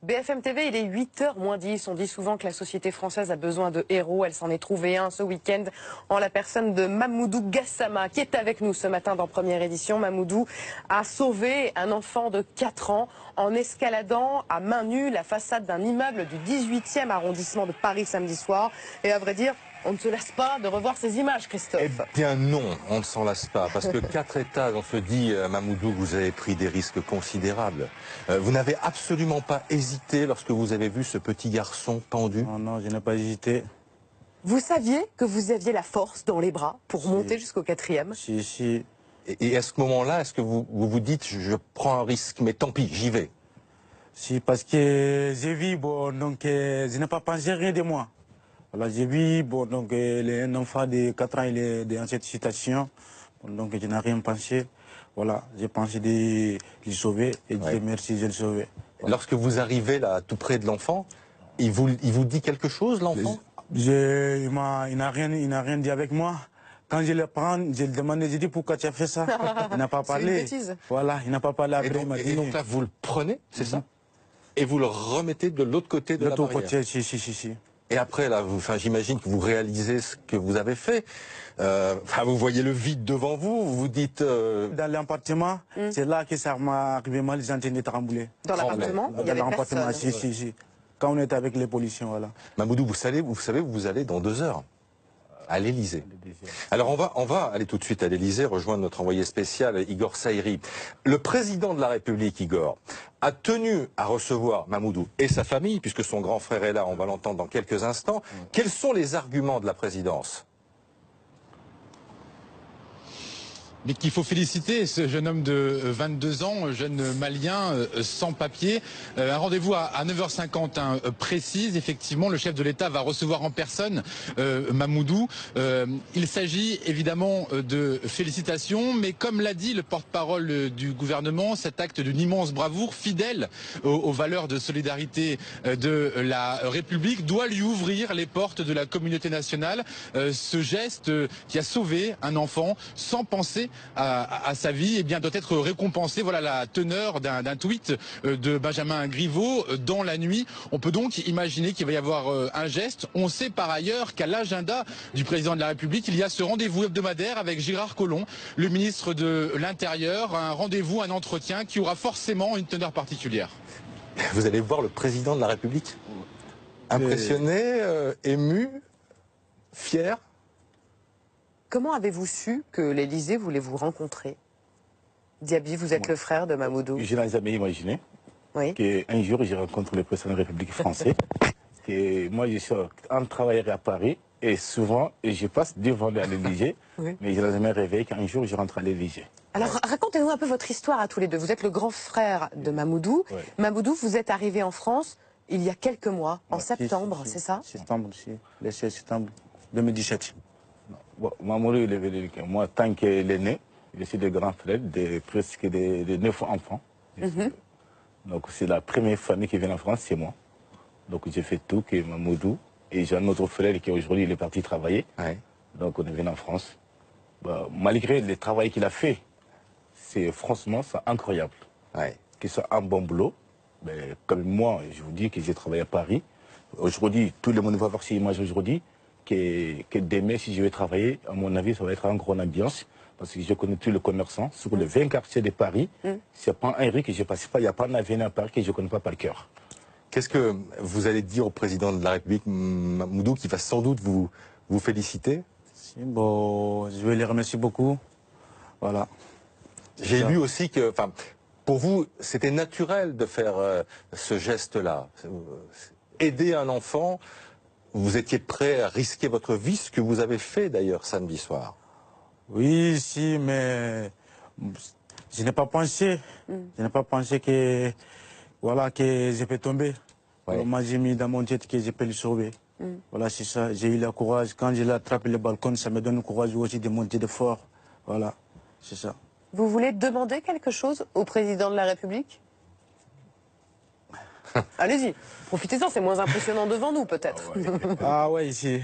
BFM TV, il est 8h moins 10. On dit souvent que la société française a besoin de héros. Elle s'en est trouvée un ce week-end en la personne de Mamoudou Gassama, qui est avec nous ce matin dans Première Édition. Mamoudou a sauvé un enfant de 4 ans en escaladant à main nue la façade d'un immeuble du 18e arrondissement de Paris samedi soir. Et à vrai dire, on ne se lasse pas de revoir ces images, Christophe. Eh bien non, on ne s'en lasse pas, parce que 4 étages, on se dit, Mamoudou, vous avez pris des risques considérables. Vous n'avez absolument pas hésité lorsque vous avez vu ce petit garçon pendu? Non, non, je n'ai pas hésité. Vous saviez que vous aviez la force dans les bras pour monter jusqu'au 4e? Si. Et à ce moment-là, est-ce que vous dites, je prends un risque, mais tant pis, j'y vais? Si, parce que j'ai vu, bon, donc, je n'ai pas pensé rien de moi. Voilà, j'ai vu, bon, donc, un enfant de 4 ans, il est dans cette situation. Bon, donc, je n'ai rien pensé. Voilà, j'ai pensé de le sauver et Dieu merci, je l'ai sauvé. Voilà. Lorsque vous arrivez là, tout près de l'enfant, il vous dit quelque chose, l'enfant? Il n'a rien dit avec moi. Quand je le prends, je le demande, je dis pourquoi tu as fait ça. Il n'a pas parlé. C'est une bêtise. Voilà, il n'a pas parlé après. Et donc là, vous le prenez, c'est ça? Et vous le remettez de l'autre côté de la barrière. L'autre côté, si. Et après, là, j'imagine que vous réalisez ce que vous avez fait. Vous voyez le vide devant vous, vous vous dites... Dans l'appartement, c'est là que ça m'est arrivé mal, les antennes tremblaient. Dans l'appartement, il y avait personne. Si. Quand on était avec les policiers, voilà. Mamoudou, vous savez où vous allez dans 2 heures à l'Élysée. Alors on va aller tout de suite à l'Élysée, rejoindre notre envoyé spécial Igor Saïri. Le président de la République, Igor, a tenu à recevoir Mamoudou et sa famille, puisque son grand frère est là, on va l'entendre dans quelques instants. Quels sont les arguments de la présidence? Mais qu'il faut féliciter ce jeune homme de 22 ans, jeune malien sans papier. Un rendez-vous à 9h50 précise. Effectivement, le chef de l'État va recevoir en personne Mamoudou. Il s'agit évidemment de félicitations, mais comme l'a dit le porte-parole du gouvernement, cet acte d'une immense bravoure, fidèle aux valeurs de solidarité de la République, doit lui ouvrir les portes de la communauté nationale. Ce geste qui a sauvé un enfant sans penser à sa vie, eh bien, doit être récompensé. Voilà la teneur d'un tweet de Benjamin Griveaux dans la nuit. On peut donc imaginer qu'il va y avoir un geste. On sait par ailleurs qu'à l'agenda du président de la République, il y a ce rendez-vous hebdomadaire avec Gérard Collomb, le ministre de l'Intérieur, un rendez-vous, un entretien qui aura forcément une teneur particulière. Vous allez voir le président de la République? Impressionné, ému, fier? Comment avez-vous su que l'Élysée voulait vous rencontrer? Diaby, vous êtes le frère de Mamoudou. Je n'ai jamais imaginé qu'un jour, je rencontre le président de la République française. Et moi, je suis un travailleur à Paris et souvent, je passe devant l'Élysée, mais je n'ai jamais rêvé qu'un jour, je rentre à l'Élysée. Alors, racontez-nous un peu votre histoire à tous les deux. Vous êtes le grand frère de Mamoudou. Mamoudou, vous êtes arrivé en France il y a quelques mois, en septembre, c'est ça? Septembre, le 16 septembre 2017. Bon, Mamoudou, il est venu. Moi, tant qu'il est né, je suis le grand frère de presque de 9 enfants. Donc, c'est la première famille qui vient en France, c'est moi. Donc, j'ai fait tout que Mamoudou. Et j'ai un autre frère qui aujourd'hui il est parti travailler. Donc, on est venu en France. Bah, malgré le travail qu'il a fait, franchement, c'est incroyable. Que c'est un bon boulot. Mais comme moi, je vous dis que j'ai travaillé à Paris. Aujourd'hui, tout le monde va voir ces images aujourd'hui. Que demain, si je vais travailler, à mon avis, ça va être une grande ambiance. Parce que je connais tous les commerçants. Sur les 20 quartiers de Paris, c'est pas un rue que je ne passe pas. Il n'y a pas un avenue à Paris que je ne connais pas par cœur. Qu'est-ce que vous allez dire au président de la République, Mamoudou, qui va sans doute vous féliciter? Bon, je vais les remercier beaucoup. Voilà. J'ai lu aussi que, pour vous, c'était naturel de faire ce geste-là. Aider un enfant, vous étiez prêt à risquer votre vie, ce que vous avez fait d'ailleurs samedi soir. Oui, si, mais je n'ai pas pensé. Je n'ai pas pensé que, voilà, que je peux tomber. Alors, moi, j'ai mis dans mon tête que je peux le sauver. Voilà, c'est ça. J'ai eu le courage. Quand je l'attrape le balcon, ça me donne le courage aussi de monter de fort. Voilà, c'est ça. Vous voulez demander quelque chose au président de la République? Allez-y, profitez-en, c'est moins impressionnant devant nous, peut-être. Ah ouais, si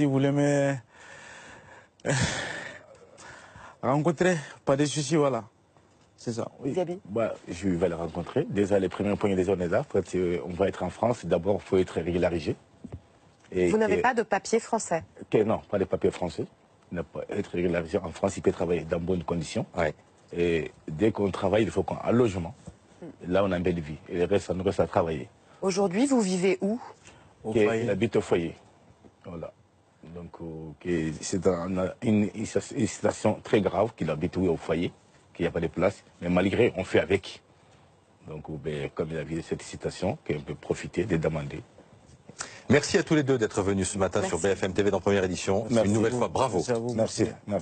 vous voulez me rencontrer, pas de soucis, voilà. C'est ça, oui. Diaby. Bah, je vais le rencontrer. Déjà, les premiers points, déjà, on est là. Après, on va être en France. D'abord, il faut être régularisé. Vous n'avez pas de papier français? Non, pas de papier français. Il n'a pas être régularisé en France, il peut travailler dans bonnes conditions. Ouais. Et dès qu'on travaille, il faut qu'on ait un logement. Là, on a une belle vie. Et le reste, ça nous reste à travailler. Aujourd'hui, vous vivez où? Il habite au foyer. Voilà. Donc, c'est une situation très grave qu'il habite au foyer, qu'il n'y a pas de place. Mais malgré, on fait avec. Donc, comme il a vu cette situation, qu'on peut profiter de demander. Merci à tous les deux d'être venus ce matin sur BFM TV dans Première Édition. Une nouvelle fois, bravo. Merci.